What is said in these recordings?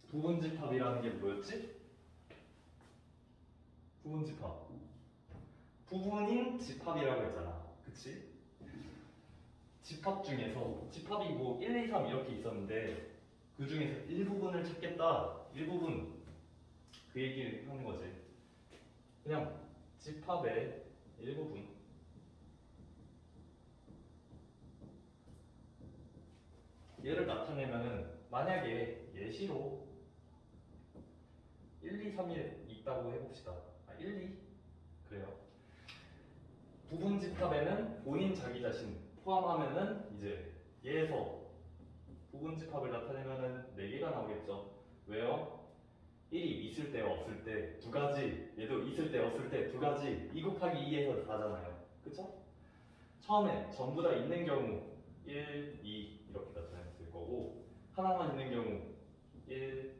부분집합이라는 게 뭐였지? 부분집합. 부분인 집합이라고 했잖아. 그치? 집합 중에서 집합이 뭐 1, 2, 3 이렇게 있었는데 그 중에서 일부분을 찾겠다. 일부분. 그 얘기를 하는 거지. 그냥 집합의 일부분. 얘를 나타내면은 만약에 예시로 1, 2, 3이 있다고 해봅시다. 1, 2? 그래요. 부분집합에는 본인 자기 자신 포함하면은 이제 얘에서 부분집합을 나타내면은 4개가 나오겠죠. 왜요? 1이 있을 때 없을 때 두 가지, 얘도 있을 때 없을 때 두 가지, 2 곱하기 2에서 4잖아요. 그쵸? 처음에 전부 다 있는 경우 1, 2 이렇게 나타냈을 거고 하나만 있는 경우 1,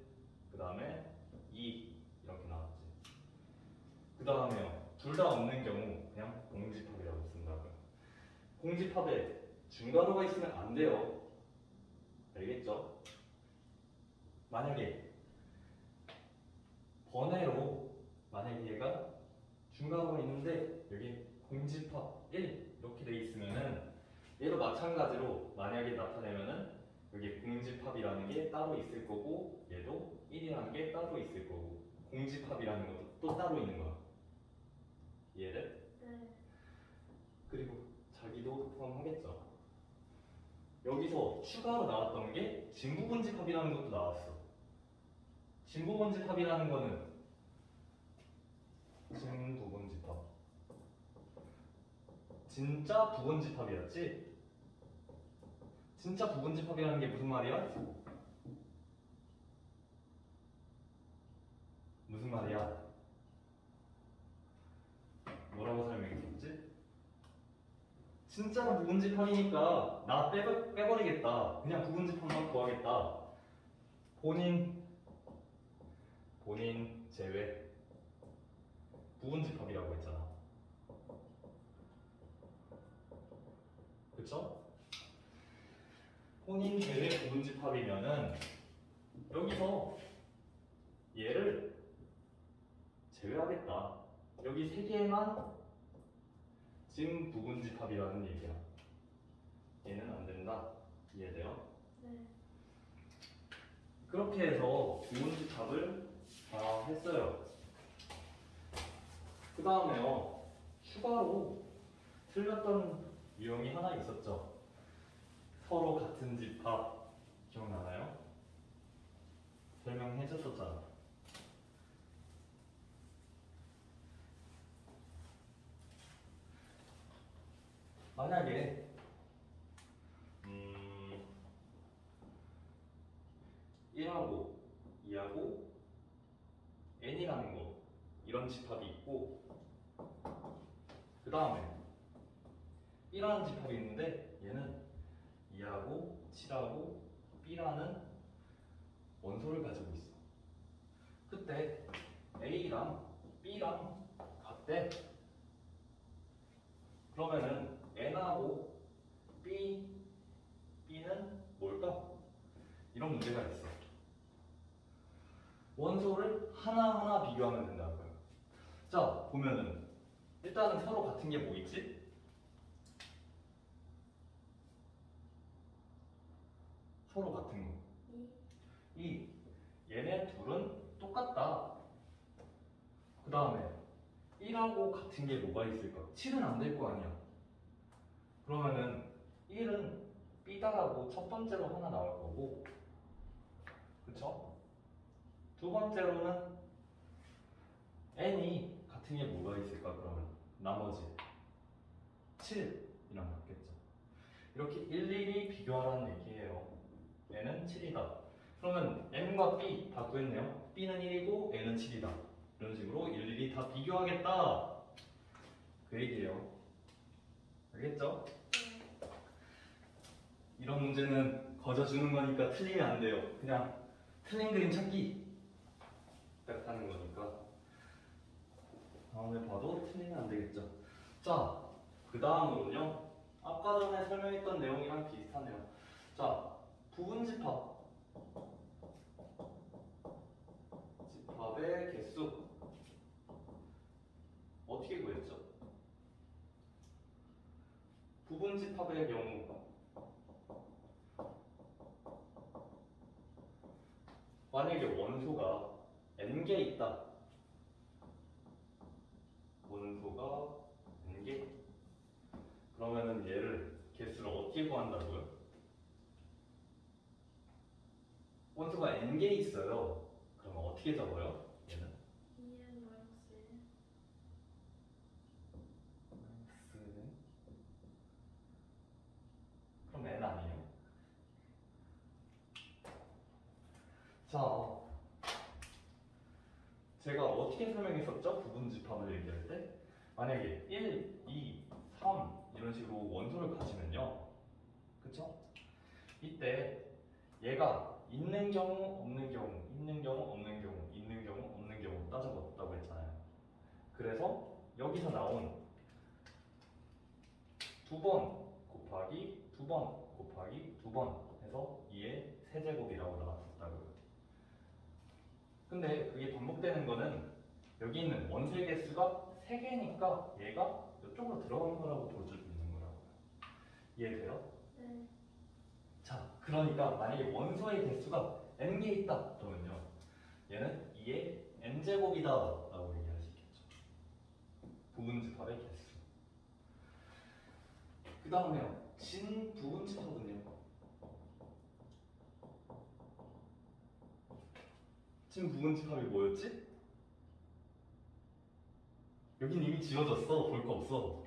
그 다음에 2 이렇게 나왔지. 그 다음에요. 둘 다 없는 경우 그냥 공집합이라고 쓴다고요. 공집합에 중괄호가 있으면 안 돼요. 알겠죠? 만약에 번외로 만약에 얘가 중괄호가 있는데 여기 공집합 1 이렇게 돼 있으면은 얘도 마찬가지로 만약에 나타내면은 여기 공집합이라는 게 따로 있을 거고 얘도 1이라는 게 따로 있을 거고 공집합이라는 것도 또 따로 있는 거야. 이해돼? 네. 그리고 자기도 포함하겠죠. 여기서 추가로 나왔던 게 진부분집합이라는 것도 나왔어. 진부분집합이라는 거는 진부분집합. 진짜 부분집합이었지? 진짜 부분집합이라는 게 무슨 말이야? 무슨 말이야? 뭐라고 설명했었지? 진짜로 부분집합이니까 나 빼버리겠다. 그냥 부분집합만 구하겠다. 본인 제외 부분집합이라고 했잖아. 그쵸? 본인 제외 부분집합이면은 여기서 얘를 제외하겠다. 여기 세 개만 지금 부분집합이라는 얘기야. 얘는 안 된다. 이해돼요? 네. 그렇게 해서 부분집합을 다 했어요. 그 다음에요. 추가로 틀렸던 유형이 하나 있었죠. 서로 같은 집합 기억나나요? 설명해줬었잖아. 만약에 1하고 2하고 n이라는 거 이런 집합이 있고 그 다음에 1라는 집합이 있는데 얘는 2하고 7하고 b라는 원소를 가지고 있어. 그때 a랑 b랑 같대. 그러면은 n하고 b는 뭘까? 이런 문제가 있어. 원소를 하나하나 비교하면 된다고요. 자, 보면은 일단은 서로 같은 게 뭐 있지? 서로 같은 거. 얘네 둘은 똑같다. 그 다음에 1하고 같은 게 뭐가 있을까? 7은 안 될 거 아니야. 그러면은 1은 B다라고 첫 번째로 하나 나올 거고, 그쵸? 두 번째로는 N이 같은 게 뭐가 있을까? 그러면 나머지 7이랑 같겠죠. 이렇게 일일이 비교하라는 얘기예요. N은 7이다. 그러면 N과 B 다 구했네요. B는 1이고 N은 7이다. 이런 식으로 일일이 다 비교하겠다. 그 얘기예요. 알겠죠? 네. 이런 문제는 거저 주는 거니까 틀리면 안 돼요. 그냥 틀린 그림 찾기 딱 하는 거니까 다음에 봐도 틀리면 안 되겠죠. 자, 그 다음으로는요. 아까 전에 설명했던 내용이랑 비슷하네요. 자, 부분집합. 개수 어떻게 구했죠? 부분집합의 경우 만약에 원소가 n개 있다. 원소가 n개. 그러면은 얘를 개수를 어떻게 구한다고요? 원소가 n개 있어요. 그러면 어떻게 적어요? 얘는? 2n 마이너스 1. 그럼 n 아니에요? 자, 제가 어떻게 설명했었죠? 부분집합을 얘기할 때 만약에 1, 2, 3 이런 식으로 원소를 가지면요, 그쵸? 이때 얘가 있는 경우, 없는 경우, 있는 경우, 없는 경우, 있는 경우, 없는 경우 따져봤다고 했잖아요. 그래서 여기서 나온 2번 곱하기 2번 곱하기 2번 해서 2의 세제곱이라고 나왔었다고요. 근데 그게 반복되는 거는 여기 있는 원소의 개수가 3개니까 얘가 이쪽으로 들어가는 거라고 볼 수 있는 거라고요. 이해돼요? 네. 자, 그러니까 만약에 원소의 개수가 n개 있다 그러면요, 얘는 2의 n제곱이다 라고 얘기할 수 있겠죠. 부분집합의 개수. 그 다음에요, 진 부분집합은요. 진 부분집합이 뭐였지? 여긴 이미 지워졌어. 볼 거 없어.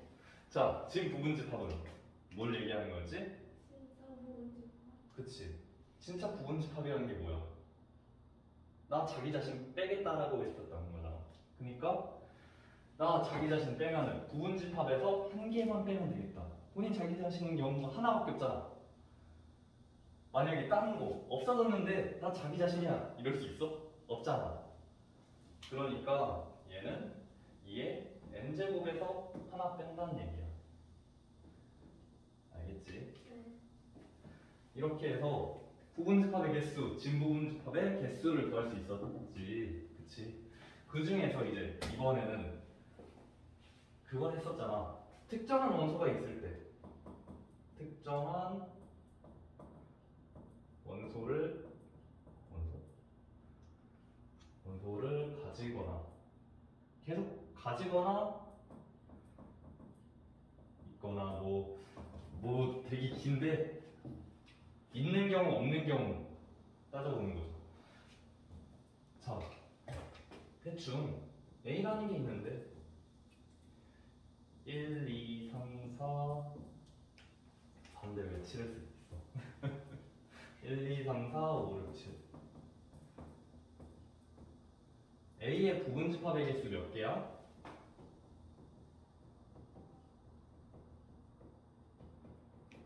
자, 진 부분집합은 뭘 얘기하는 거였지? 진짜 부분집합. 그치. 진짜 부분집합이라는 게 뭐야? 나 자기 자신 빼겠다라고 했었던 거잖아. 그러니까 나 자기 자신 빼면은 부분집합에서 한 개만 빼면 되겠다. 본인 자기 자신인 경우가 하나밖에 없잖아. 만약에 다른 거 없어졌는데 나 자기 자신이야 이럴 수 있어? 없잖아. 그러니까 얘는 2의 n제곱에서 하나 뺀다는 얘기야. 알겠지? 네. 이렇게 해서 부분집합의 개수, 진부분집합의 개수를 구할 수 있었지. 그치? 그 중에서 이제 이번에는 그걸 했었잖아. 특정한 원소가 있을 때 특정한 원소를 가지거나 계속 가지거나 있거나 뭐 되게 긴데 있는 경우 없는 경우 따져보는 거죠. 자, 대충 A라는 게 있는데 1, 2, 3, 4 반대 왜 7을 쓰고 있어? 1, 2, 3, 4, 5, 6, 7 A의 부분집합의 개수 몇 개야?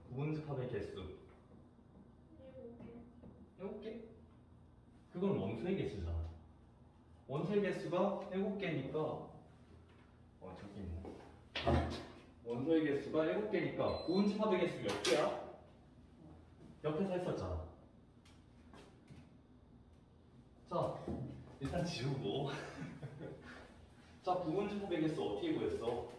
부분집합의 개수 7개. 7개? 그건 원소의 개수잖아. 원소의 개수가 7개니까 저기 있네. 원소의 개수가 7개니까 부분집합의 개수 몇 개야? 옆에서 했었잖아. 자, 일단 지우고 자, 부분집합의 개수 어떻게 구했어?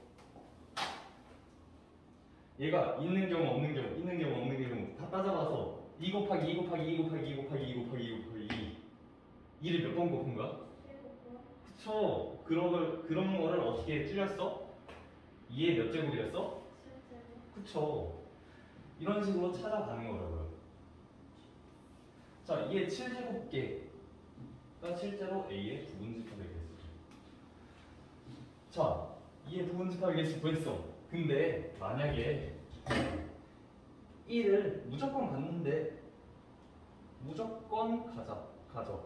얘가 있는 경우 없는 경우 있는 경우 없는 경우 다 따져봐서 2 곱하기 2 곱하기 2 곱하기 2 곱하기 2 곱하기 2 곱하기 2 2를 몇 번 곱한 거야? 7개. 그쵸. 그런 거를 어떻게 줄였어? 2의 몇 제곱이랬어? 7제곱. 그쵸. 이런 식으로 찾아가는 거라고요. 자, 2의 7제곱계가 실제로 A의 부분집합의 개수. 자, 2의 부분집합의 개수 구했어. 근데 만약에 1을 무조건 갖는데 무조건 가져.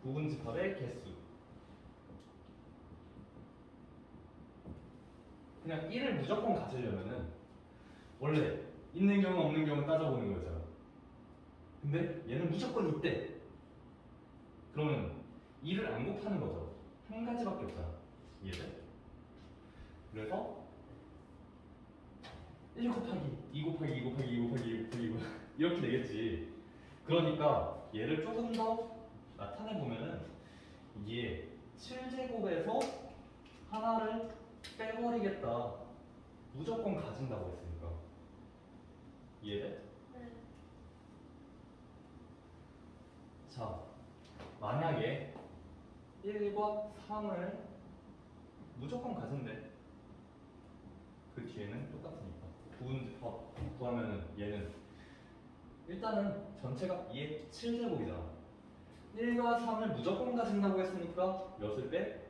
부분집합의 개수. 그냥 1을 무조건 가지려면은 원래 있는 경우 없는 경우 따져보는 거잖아. 근데 얘는 무조건 있대. 그러면 2를 안 곱하는 거죠. 한 가지밖에 없잖아. 이해돼? 그래서 1 곱하기 2 곱하기 2 곱하기 2 곱하기 2 곱하기 2 곱하기 이렇게 되겠지. 그러니까 얘를 조금 더 나타내보면은 이게 7제곱에서 하나를 빼버리겠다. 무조건 가진다고 했으니까. 이해돼? 네. 자, 만약에 1과 3을 무조건 가진대. 그 뒤에는 똑같으니까. 부분집합 구하면은 얘는 일단은 전체가 2의 7제곱이잖아. 1과 3을 무조건 가진다고 했으니까 몇을 빼?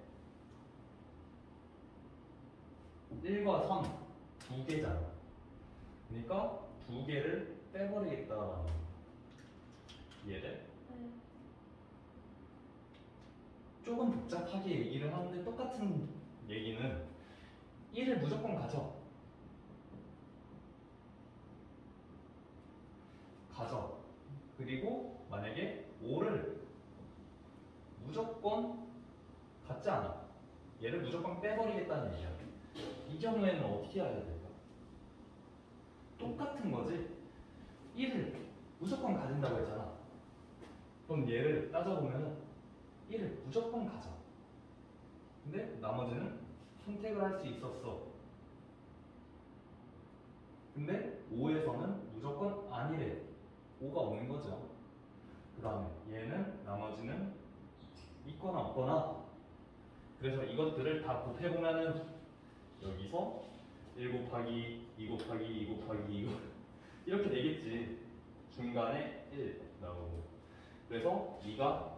1과 3 두 개잖아. 그러니까 두 개를 빼버리겠다. 이해돼? 네. 조금 복잡하게 얘기를 하는데 똑같은 얘기는 1을 무조건 가져. 그리고 만약에 5를 무조건 갖지 않아. 얘를 무조건 빼버리겠다는 얘기야. 이 경우에는 어떻게 해야 될까? 똑같은 거지. 1을 무조건 가진다고 했잖아. 그럼 얘를 따져보면 1을 무조건 가져. 근데 나머지는 선택을 할 수 있었어. 근데 5에서는 무조건 아니래. 5가 없는 거죠. 그 다음에 얘는 나머지는 있거나 없거나. 그래서 이것들을 다 곱해보면은 여기서 1 곱하기 2 곱하기 2 곱하기 2 이렇게 되겠지. 중간에 1 나오고. 그래서 2가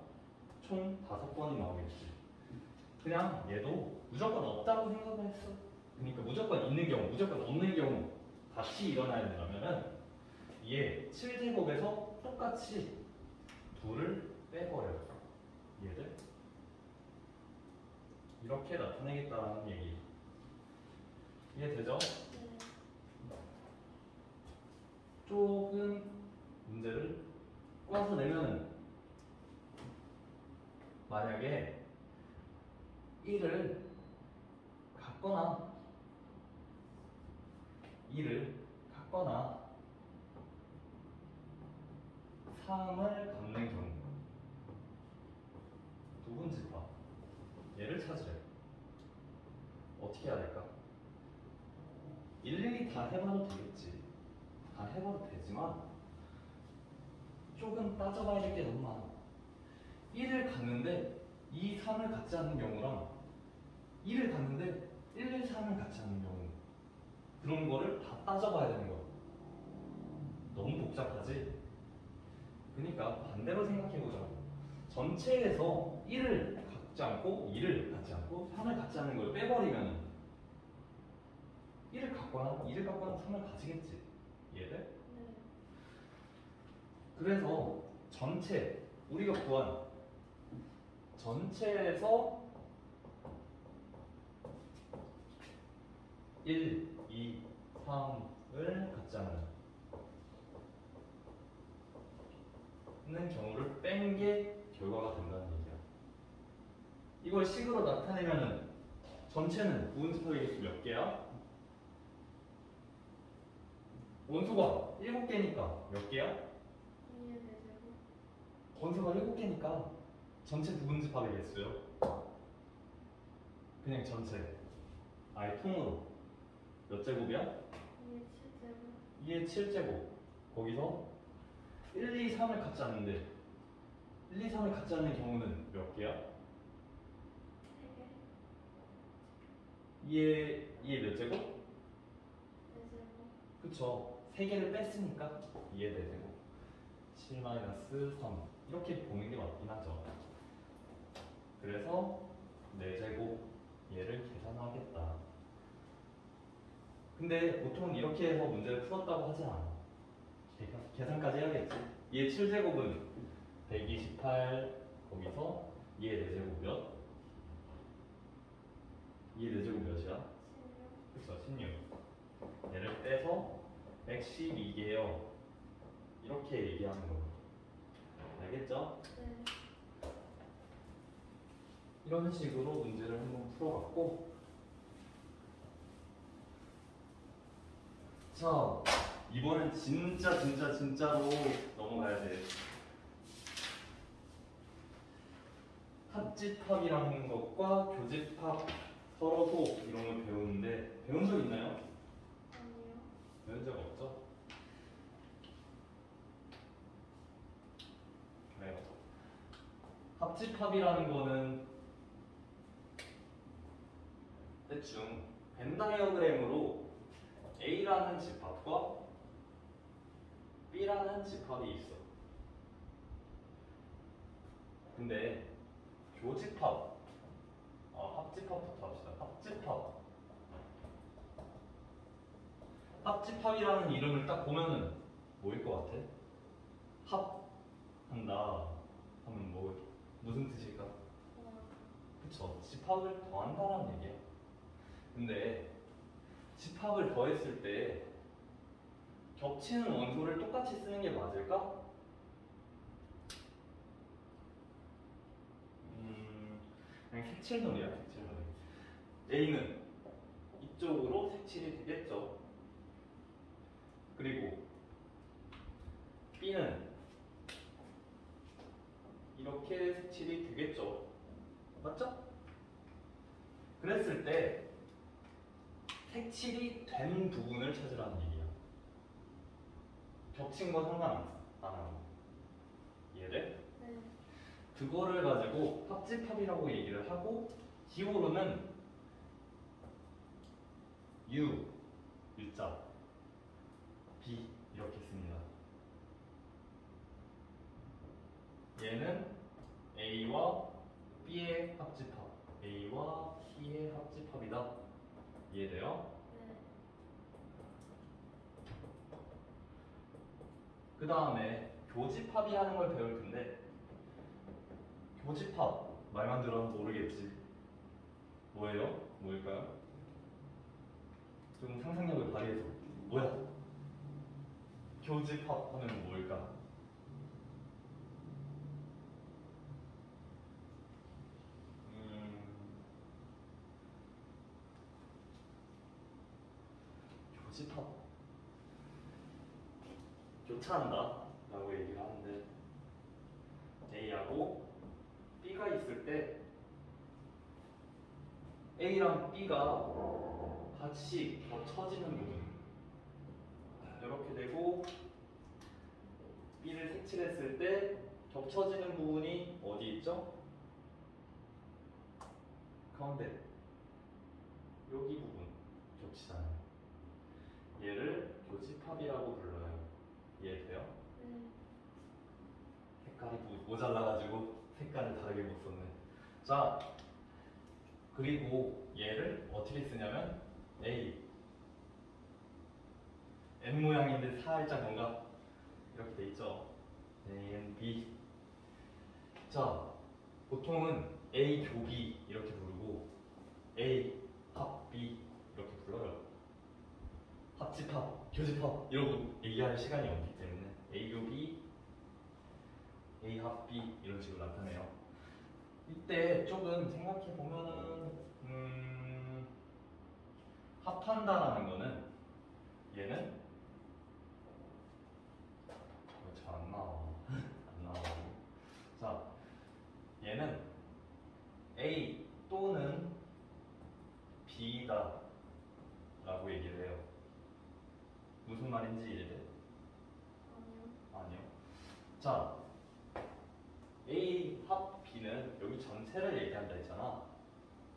총 5번이 나오겠지. 그냥 얘도 무조건 없다고 생각을 했어. 그러니까 무조건 있는 경우, 무조건 없는 경우 같이 일어나야 되려면은 얘 7제곱에서 똑같이 2를 빼버려. 얘를 이렇게 나타내겠다는 얘기. 이해되죠? 네. 조금 문제를 꼬아서 내면은 만약에 1을 갖거나 3을 갖는 경우 부분집합 얘를 찾으래. 어떻게 해야 될까? 일일이 다 해봐도 되겠지. 다 해봐도 되지만 조금 따져봐야 될 게 너무 많아. 1을 갖는데 2, 3을 갖지 않는 경우랑 1을 갖는데 1, 2, 3을 갖지 않는 경우, 그런 거를 다 따져봐야 되는 거야. 너무 복잡하지? 그러니까 반대로 생각해보자. 전체에서 1을 갖지 않고 2를 갖지 않고 3을 갖지 않는 걸 빼버리면 1을 갖거나 2를 갖거나 3을 가지겠지. 이해돼? 네. 그래서 전체, 우리가 구한 전체에서 1, 2, 3을 갖지 않는 경우를 뺀 게 결과가 된다는 얘기야. 이걸 식으로 나타내면은 전체는 부분집합의 개수 몇 개야? 원수가 7개니까 몇 개야? 2의 4제곱. 원수가 7개니까 전체 부분집합의 개수요. 그냥 전체. 아예 통으로. 몇 제곱이야? 2의 7제곱. 2의 7제곱. 거기서 1, 2, 3을 갖지 않는데 1, 2, 3을 갖지 않는 경우는 몇 개야? 3개. 2의 몇 제곱? 4제곱. 그쵸. 3개를 뺐으니까 2의 4제곱. 7-3 이렇게 보는 게 맞긴 하죠. 그래서 4제곱 얘를 계산하겠다. 근데 보통은 이렇게 해서 문제를 풀었다고 하지 않아. 계산까지 해야겠지. 얘 7제곱은 128, 거기서 얘 4제곱 몇? 얘 4제곱 몇이야? 16. 그쵸, 16. 얘를 빼서 112개요. 이렇게 얘기하는 거. 알겠죠? 네. 이런 식으로 문제를 한번 풀어봤고, 자, 이번엔 진짜로 넘어가야 돼. 합집합이라는 것과 교집합 서로도 이런 걸 배우는데 배운 적 있나요? 아니요. 배운 적 없죠? 그래요. 합집합이라는 거는 대충 벤 다이어그램으로 A라는 집합과 B라는 집합이 있어. 근데 교집합, 합집합부터 합시다. 합집합이라는 이름을 딱 보면은 뭐일 것 같아? 합한다 하면 무슨 뜻일까? 그쵸? 집합을 더한다라는 얘기야. 근데 집합을 더했을 때 겹치는 원소를 똑같이 쓰는 게 맞을까? 그냥 색칠놀이야, 색칠놀이. A는 이쪽으로 색칠이 되겠죠. 그리고 B는 이렇게 색칠이 되겠죠. 맞죠? 그랬을 때 색칠이 된 부분을 찾으라는 얘기야. 겹친 거 상관 안 하고. 이해돼? 네. 그거를 가지고 합집합이라고 얘기를 하고 기호로는 U자, B 이렇게 씁니다. 얘는 A와 B의 합집합, A와 T의 합집합이다. 이해돼요? 네. 그 다음에 교집합이라는 걸 배울 텐데 교집합 말만 들어도 모르겠지. 뭐예요? 뭘까요? 좀 상상력을 발휘해서 뭐야? 교집합 하면 뭘까? 교집합 교차한다 라고 얘기를 하는데 A하고 B가 있을 때 A랑 B가 같이 겹쳐지는 부분 이렇게 되고 B를 색칠했을 때 겹쳐지는 부분이 어디 있죠? 가운데 여기 부분 겹치잖아요. 얘를 교집합이라고 불러요. 이해돼요? 네. 색깔이 모자라가지고 색깔을 다르게 못 썼네. 자, 그리고 얘를 어떻게 쓰냐면 A N 모양인데 살짝 뭔가 이렇게 돼 있죠. A, N, B. 자, 보통은 A 교비 이렇게 부르고 A 합 B 이렇게 불러요. 합집합, 교집합 이러고 얘기할 시간이 없기 때문에 A 교비, A 합 B 이런 식으로 나타내요. 이때 조금 생각해 보면은 합한다라는 거는 얘는 잘 안 나와. 안 나와. 자, 얘는 A 또는 B다 라고 얘기를 해요. 무슨 말인지 이해돼? 아니요. 아니요. 자, A 합 B는 여기 전체를 얘기한다 했잖아.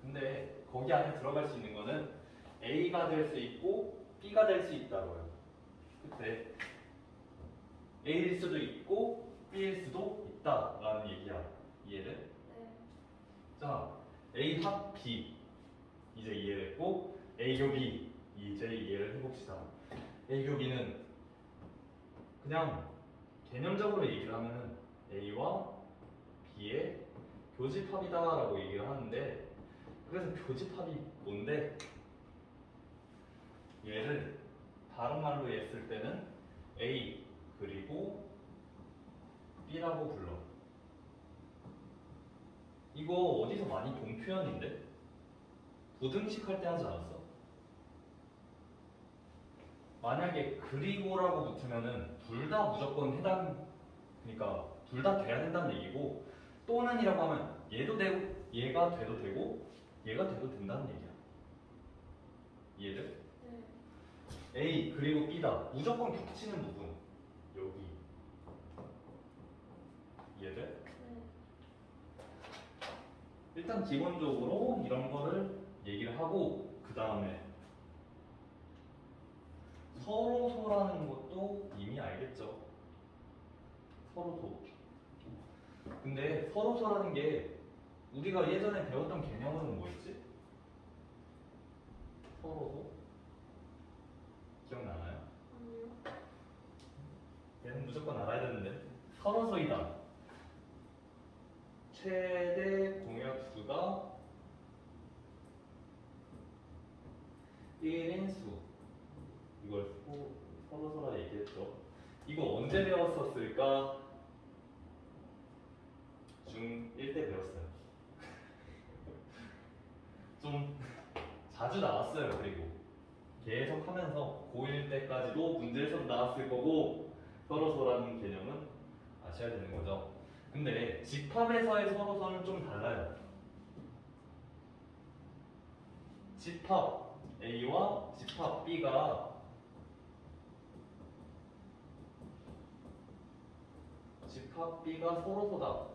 근데 거기 안에 들어갈 수 있는 거는 A가 될 수 있고 B가 될 수 있다고요. 그때 A일 수도 있고 B일 수도 있다라는 얘기야. 이해돼? 네. 자, A 합 B 이제 이해했고 A 교 B 이제 이해를 해봅시다. A 교 B는 그냥 개념적으로 얘기를 하면은 A와 B의 교집합이다라고 얘기를 하는데 그래서 교집합이 뭔데? 얘를 다른 말로 했을 때는 A 그리고 B라고 불러. 이거 어디서 많이 본 표현인데? 부등식 할 때 하지 않았어? 만약에 그리고라고 붙으면은 둘 다 무조건 그러니까 둘 다 돼야 된다는 얘기고 또는이라고 하면 얘도 되고 얘가 돼도 되고 얘가 돼도 된다는 얘기야. 이해돼? 네. A 그리고 B다. 무조건 겹치는 부분 여기. 이해돼? 네. 일단 기본적으로 이런 거를 얘기를 하고 그 다음에 서로소라는 것도 이미 알겠죠? 서로소. 근데 서로소라는 게 우리가 예전에 배웠던 개념은 뭐였지? 서로소? 기억나나요? 아니요. 얘는 무조건 알아야 되는데 서로소이다. 최대 공약수가 1인수. 이걸 서로소라 얘기했죠. 이거 언제 배웠었을까? 중1 때 배웠어요. 좀 자주 나왔어요. 그리고 계속 하면서 고1 때까지도 문제에서 나왔을 거고 서로소라는 개념은 아셔야 되는 거죠. 근데 집합에서의 서로소는 좀 달라요. 집합 A와 집합 B가 서로소다.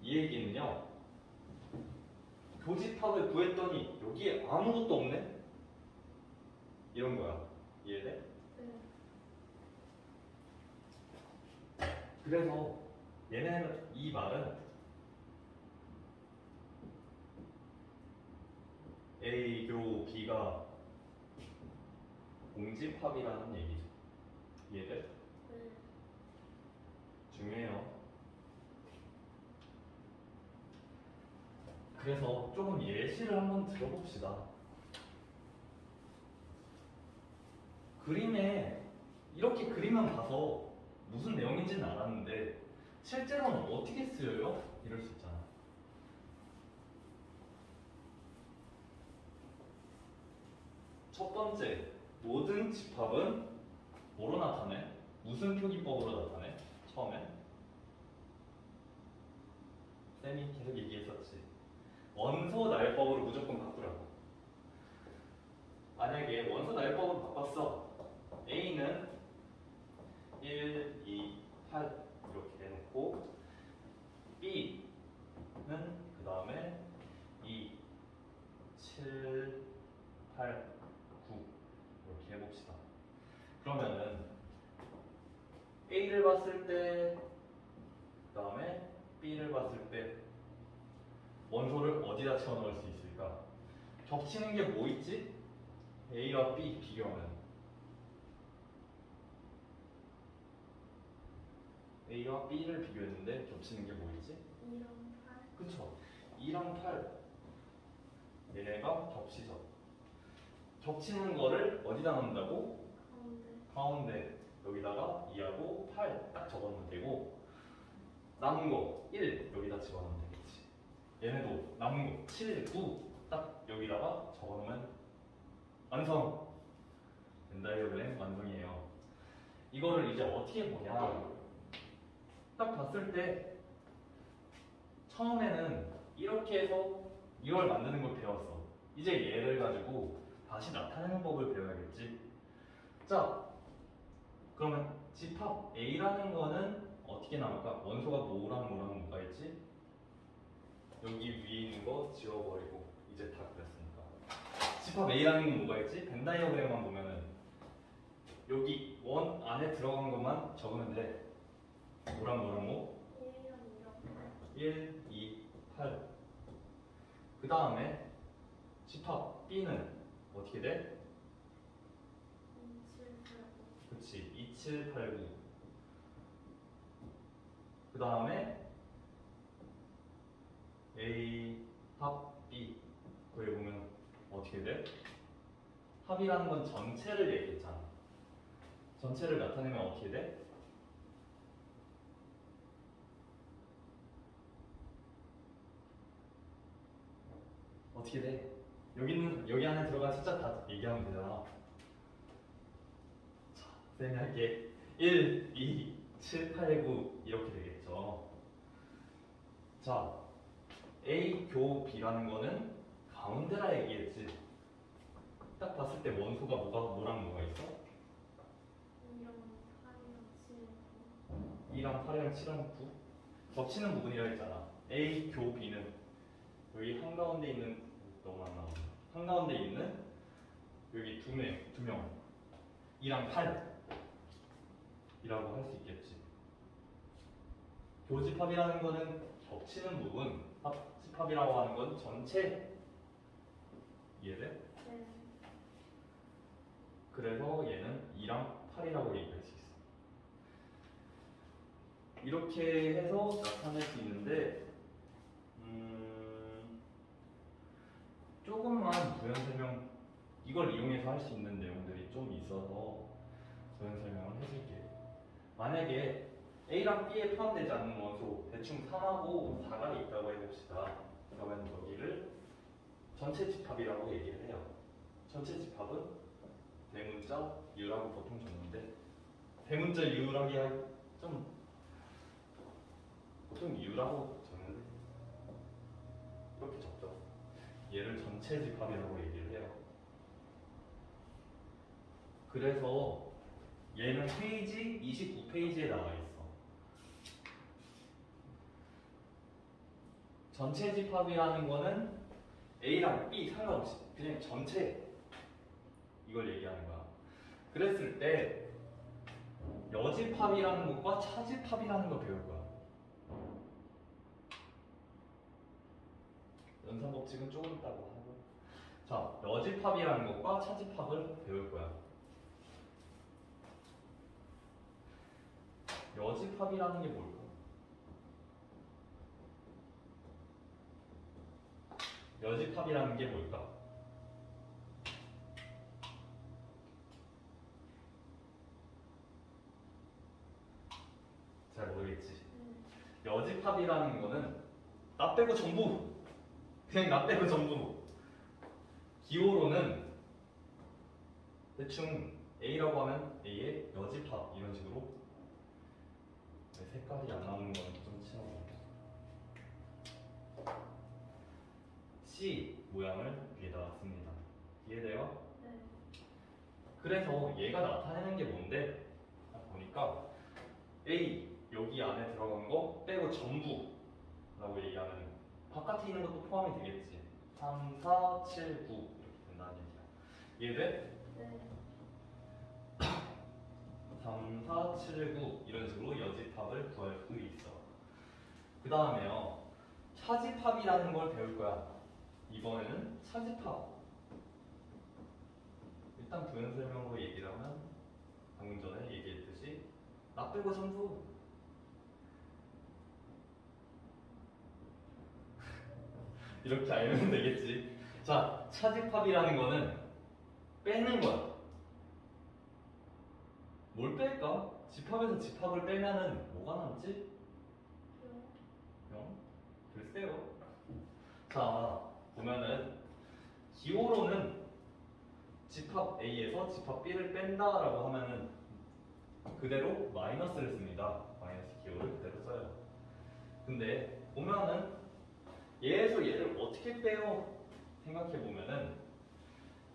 이 얘기는요. 교집합을 구했더니 여기에 아무것도 없네? 이런 거야. 이해돼? 네. 그래서 얘네는 이 말은 A 교 B가 공집합이라는 얘기죠. 이해돼? 네. 중요해요. 그래서 조금 예시를 한번 들어봅시다. 그림에 이렇게 그림만 봐서 무슨 내용인지는 알았는데 실제로는 어떻게 쓰여요? 이럴 수 있잖아. 첫 번째, 모든 집합은 뭐로 나타내? 무슨 표기법으로 나타내? 처음에 쌤이 계속 얘기했었지. 원소 나열법으로 무조건 바꾸라고. 만약에 원소 나열법으로 바꿨어. A는 1, 2, 8 이렇게 해놓고 B는 그 다음에 2, 7, 8, 9 이렇게 해봅시다. 그러면은 A를 봤을 때 그 다음에 B를 봤을 때 원소를 어디다 채워넣을 수 있을까? 겹치는 게 뭐 있지? A와 B 비교하면 A와 B를 비교했는데 겹치는 게 뭐 있지? 2랑 8. 그쵸? 2랑 8 얘네가 겹치죠. 겹치는 거를 어디다 넣는다고? 가운데. 가운데 여기다가 2하고 8 딱 적어놓으면 되고 남은 거 1 여기다 집어넣으면 되겠지. 얘네도 남은 거 7, 9 딱 여기다가 적어놓으면 완성! 벤다이어그램 완성이에요. 이거를 이제 어떻게 보냐, 딱 봤을 때 처음에는 이렇게 해서 이걸 만드는 걸 배웠어. 이제 얘를 가지고 다시 나타내는 법을 배워야겠지. 자, 그러면 집합 A라는 거는 어떻게 나올까? 원소가 뭐랑 뭐랑 뭐가 있지? 여기 위에 있는 거 지워버리고 이제 다 그랬으니까 집합 A라는 건 뭐가 있지? 벤 다이어그램만 보면은 여기 원 안에 들어간 것만 적으면 돼. 뭐랑 뭐랑 뭐? 1이랑 2랑 8. 1, 2, 8. 그 다음에 집합 B는 어떻게 돼? 2, 7, 8. 그치, 2, 7, 8, 9. 그 다음에 A 합 B 거기 보면 어떻게 돼? 합이라는 건 전체를 얘기했잖아. 전체를 나타내면 어떻게 돼? 어떻게 돼? 여기 안에 들어간 숫자 다 얘기하면 되잖아. 자, 쌤이 할게. 1, 2, 7, 8, 9 이렇게 되겠죠. 자, A 교 B라는 거는 가운데라 얘기했지. 딱 봤을 때 원소가 뭐랑 뭐가 있어? 2랑 8이랑 7랑 9 겹치는 부분이라 했잖아. A 교 B는 여기 한가운데 있는 너무 안 나오네. 한가운데 있는 여기 두 명 2랑 8이라고 할 수 있겠지. 교집합이라는 거는 겹치는 부분, 합집합이라고 하는 건 전체. 이해돼? 네. 그래서 얘는 2랑 8이라고 얘기할 수 있어. 이렇게 해서 나타낼 수 있는데 조금만 부연 설명, 이걸 이용해서 할 수 있는 내용들이 좀 있어서 부연 설명을 해줄게. 만약에 A랑 B에 포함되지 않는 원소 대충 3하고 4가 있다고 해봅시다. 그러면 여기를 전체 집합이라고 얘기를 해요. 전체 집합은 대문자 U라고 보통 적는데, 대문자 U라기 좀 보통 U라고 적는데 이렇게 적죠. 얘를 전체 집합이라고 얘기를 해요. 그래서 얘는 페이지 29페이지에 나와 있어. 전체 집합이라는 거는 A랑 B 상관없이 그냥 전체 이걸 얘기하는 거야. 그랬을 때 여집합이라는 것과 차집합이라는 거 배울 거야. 연산법칙은 조금 있다고 하고. 자, 여집합이라는 것과 차집합을 배울 거야. 여집합이라는 게 뭘까? 여집합이라는 게 뭘까? 잘 모르겠지. 여집합이라는 거는 나 빼고 전부, 그냥 나 빼고 전부. 기호로는 대충 A라고 하면 A의 여집합 이런 식으로. 색깔이 안 나오는 건 좀 치워볼게. C 모양을 위에다 씁니다. 이해돼요? 네. 그래서 얘가 나타내는 게 뭔데? 보니까 A 여기 안에 들어간 거 빼고 전부라고 얘기하면 바깥에 있는 것도 포함이 되겠지. 3, 4, 7, 9 이렇게 된다는 얘기야. 이해돼? 네. 3, 4, 7, 9 이런 식으로 여집합을 구할 수 있어. 그 다음에요, 차집합이라는 걸 배울 거야. 이번에는 차집합. 일단 부연 설명으로 얘기를 하면 방금 전에 얘기했듯이 나 빼고 전부. 이렇게 알면 되겠지. 자, 차집합이라는 거는 빼는 거야. 뭘 뺄까? 집합에서 집합을 빼면은 뭐가 남지? 0? 글쎄요. 자, 보면은 기호로는 집합 A에서 집합 B를 뺀다라고 하면은 그대로 마이너스를 씁니다. 마이너스 기호를 그대로 써요. 근데 보면은 얘에서 얘를 어떻게 빼요? 생각해 보면은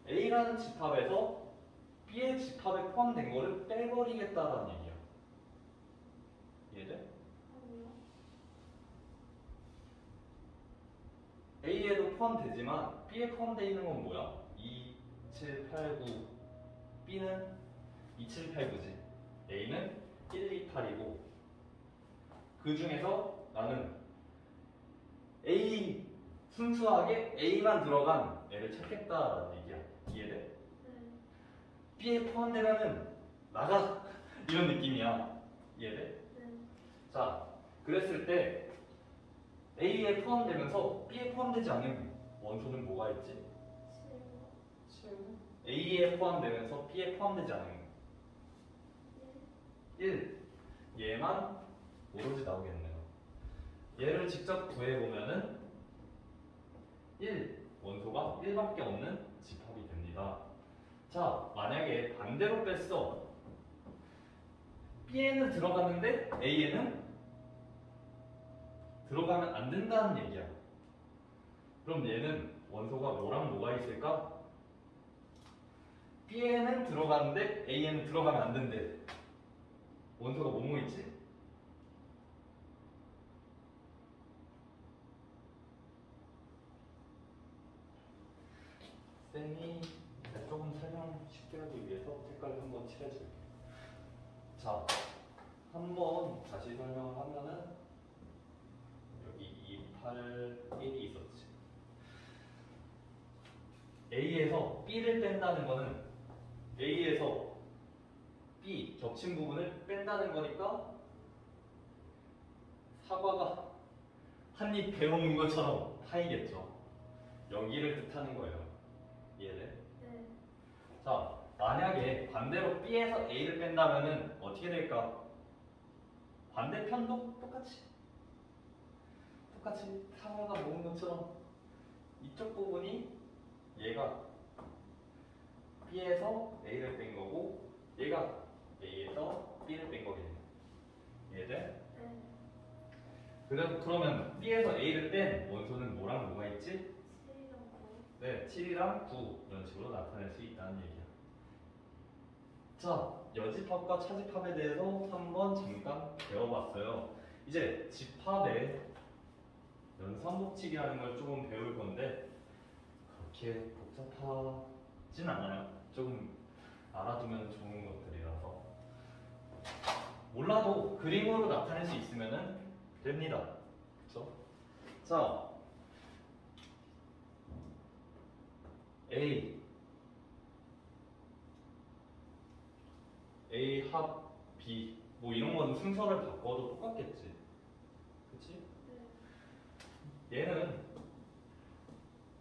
A라는 집합에서 B의 집합에 포함된 거를 빼버리겠다라는 얘기야. 이해돼? A에도 포함되지만 B에 포함되어 있는 건 뭐야? 2, 7, 8, 9. B는 2, 7, 8, 9지. A는 1, 2, 8이고. 그 중에서 나는 A, 순수하게 A만 들어간 애를 찾겠다라는 얘기야. 이해돼? 네. B에 포함되면은 나가. 이런 느낌이야. 이해돼? 네. 자, 그랬을 때 A에 포함되면서 B에 포함되지 않은 원소는 뭐가 있지? 7. A에 포함되면서 B에 포함되지 않은 1. 얘만 오로지 나오겠네요. 얘를 직접 구해보면은 1. 원소가 1밖에 없는 집합이 됩니다. 자, 만약에 반대로 뺐어. B에는 들어갔는데 A에는 들어가면 안 된다는 얘기야. 그럼 얘는 원소가 뭐랑 뭐가 있을까? B에는 들어가는데 A에는 들어가면 안 된대. 원소가 뭐뭐 있지? 쌤이 조금 설명 쉽게 하기 위해서 색깔을 한번 칠해줄게. 자, 한번 다시 설명을 하면은 여기 2, 8, 1이 있었지. A에서 B를 뺀다는 거는 A에서 B 겹친 부분을 뺀다는 거니까 사과가 한 입 베어먹는 것처럼 하이겠죠. 여기를 뜻하는 거예요. 이해돼? 네. 자, 만약에 반대로 B에서 A를 뺀다면은 어떻게 될까? 반대편도 똑같이 사과가 먹은 것처럼 이쪽 부분이 얘가 B에서 A를 뺀 거고 얘가 A에서 B를 뺀 거겠네. 이해돼? 네. 그러면 B에서 A를 뺀 원소는 뭐랑 뭐가 있지? 7이랑 9. 네, 7이랑 9 이런 식으로 나타낼 수 있다는 얘기야. 자, 여집합과 차집합에 대해서 한번 잠깐 배워봤어요. 이제 집합의 연산법칙이라는 걸 조금 배울 건데 그렇게 복잡하진 않아요. 조금 알아두면 좋은 것들이라서 몰라도 그림으로 나타낼 수 있으면 됩니다. 그렇죠? 자, A 합 B 뭐 이런 건 순서를 바꿔도 똑같겠지. 그치? 네. 얘는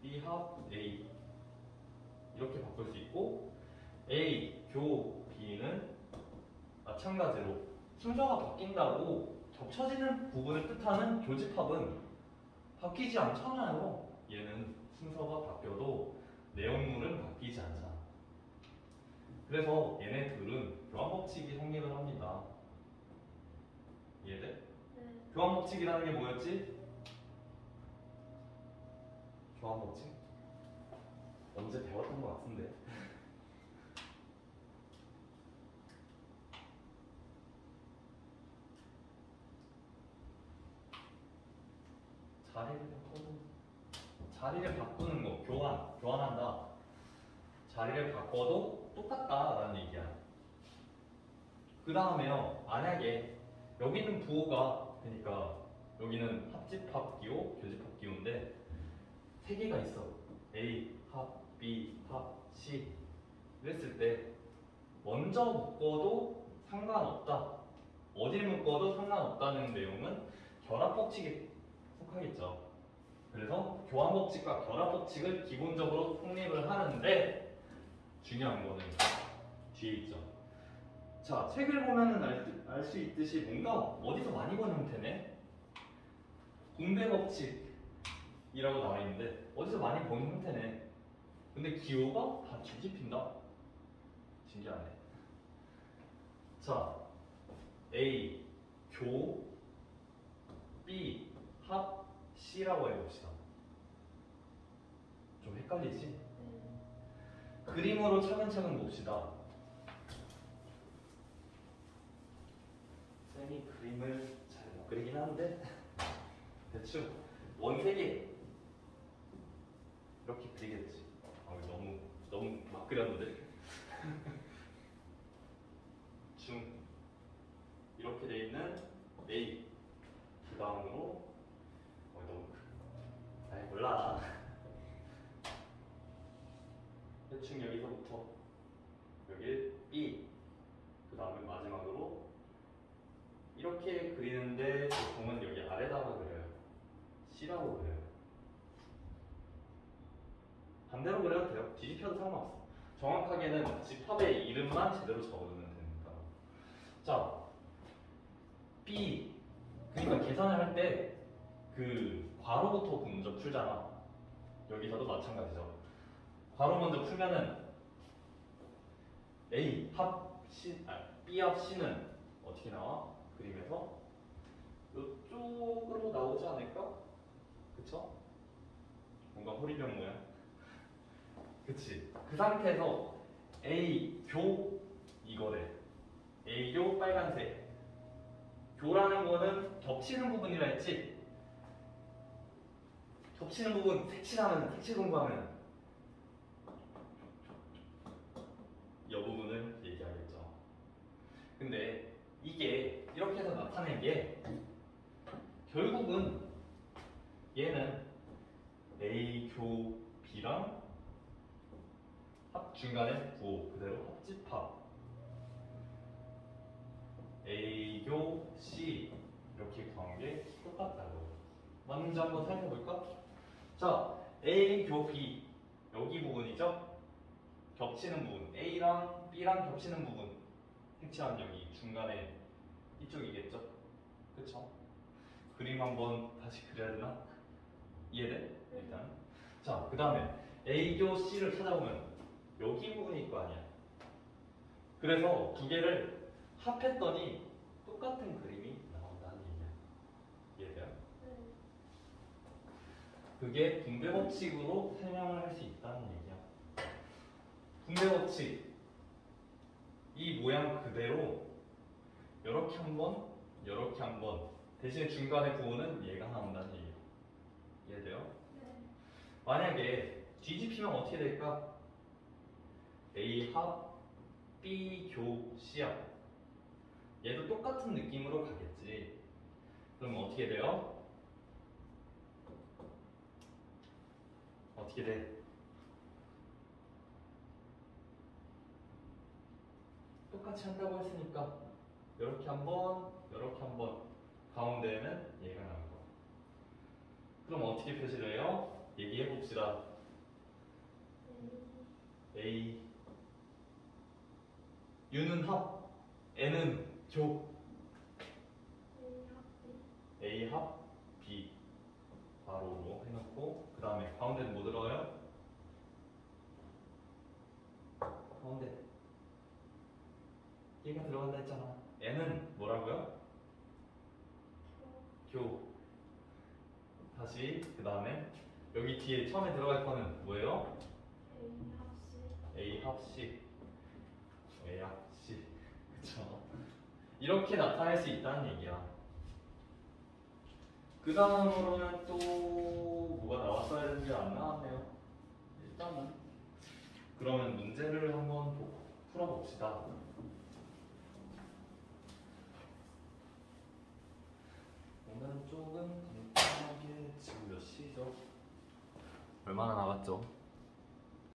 B 합 A 이렇게 바꿀 수 있고 A 교 B는 마찬가지로 순서가 바뀐다고 겹쳐지는 부분을 뜻하는 교집합은 바뀌지 않잖아요. 얘는 순서가 바뀌어도 내용물은 바뀌지 않잖아. 그래서 얘네 둘은 교환법칙이 성립을 합니다. 이해돼? 네. 교환법칙이라는 게 뭐였지? 교환법칙? 언제 배웠던 것 같은데. 자리를 바꾸는 거, 교환한다. 자리를 바꿔도 똑같다라는 얘기야. 그 다음에요, 만약에 여기는 부호가, 그러니까 여기는 합집합 기호, 교집합 기호인데 세 개가 있어. A, 합, B, 합, C. 그랬을 때 먼저 묶어도 상관없다. 어딜 묶어도 상관없다는 내용은 결합법칙에 속하겠죠. 그래서 교환법칙과 결합법칙을 기본적으로 성립을 하는데 중요한 거는 뒤에 있죠. 자, 책을 보면은 알 수 있듯이 뭔가 어디서 많이 본 형태네. 공배법칙이라고 나와 있는데 어디서 많이 본 형태네. 근데 기호가 다 뒤집힌다. 신기하네. 자, A 교 B 합 C라고 해봅시다. 좀 헷갈리지? 네. 그림으로 차근차근 봅시다. 쌤이 그림을 잘 못 그리긴 하는데 대충 원색이 이렇게 그리겠지. 너무 막 그렸는데. 중 이렇게 돼 있는 A 그 다음으로 너무 아이 몰라. 대충 여기서부터 여기 B 그 다음에 마지막으로 이렇게 그리는데 보통은 여기 아래다가 그려요. C라고 그려요. 반대로 그려도 돼요. 뒤집혀도 상관없어. 정확하게는 집합의 이름만 제대로 적어두면 됩니다. 자, B 그러니까 계산을 할 때 그 괄호부터 먼저 풀잖아. 여기서도 마찬가지죠. 괄호 먼저 풀면은 A 합 C, B 합 C는 어떻게 나와? 그림에서 이쪽으로 나오지 않을까? 그쵸? 뭔가 호리병 모양. 그치? 그 상태에서 A교 이거래. A교 빨간색. 교라는 거는 겹치는 부분이라 했지? 겹치는 부분 색칠 공부하면 이 부분을 얘기하겠죠. 근데 이게 이렇게 해서 나타낸 게 결국은 얘는 A교 B랑 중간에 9 그대로 합집합 A교 C 이렇게 구한 게 똑같다고. 맞는지 한번 살펴볼까? 자, A교 B 여기 부분이죠? 겹치는 부분 A랑 B랑 겹치는 부분 색칠한 여기 중간에 이쪽이겠죠? 그쵸? 그림 한번 다시 그려야 되나? 이해돼? 일단 자, 그 다음에 A교 C를 찾아보면 여기 부분이 있고 아니야. 그래서 두 개를 합했더니 똑같은 그림이 나온다는 얘기야. 이해돼요? 네. 그게 분배 법칙으로 설명을 할 수 있다는 얘기야. 분배 법칙 이 모양 그대로 이렇게 한번 이렇게 한번 대신에 중간에 구호는 얘가 나온다는 얘기야. 이해돼요? 네. 만약에 뒤집히면 어떻게 될까? A 합 B 교 C야. 얘도 똑같은 느낌으로 가겠지. 그럼 어떻게 돼요? 어떻게 돼? 똑같이 한다고 했으니까 이렇게 한번 이렇게 한번 가운데에는 얘가 나올 거야. 그럼 어떻게 표시를 해요? 얘기해 봅시다. A U는 합 N은 교 A 합 B 바로로 해놓고 그 다음에 가운데는 뭐 들어가요? 가운데 얘가 들어간다 했잖아. N은 뭐라고요? 교. 다시 그 다음에 여기 뒤에 처음에 들어갈 거는 뭐예요? A 합 C A 합 C 그쵸? 이렇게 나타낼 수 있다는 얘기야. 그 다음으로는 또 뭐가 나왔어야 되는지 안 나왔네요. 일단은 그러면 문제를 한번 풀어봅시다. 오늘은 조금 간단하게 지금 몇 시죠? 얼마나 남았죠?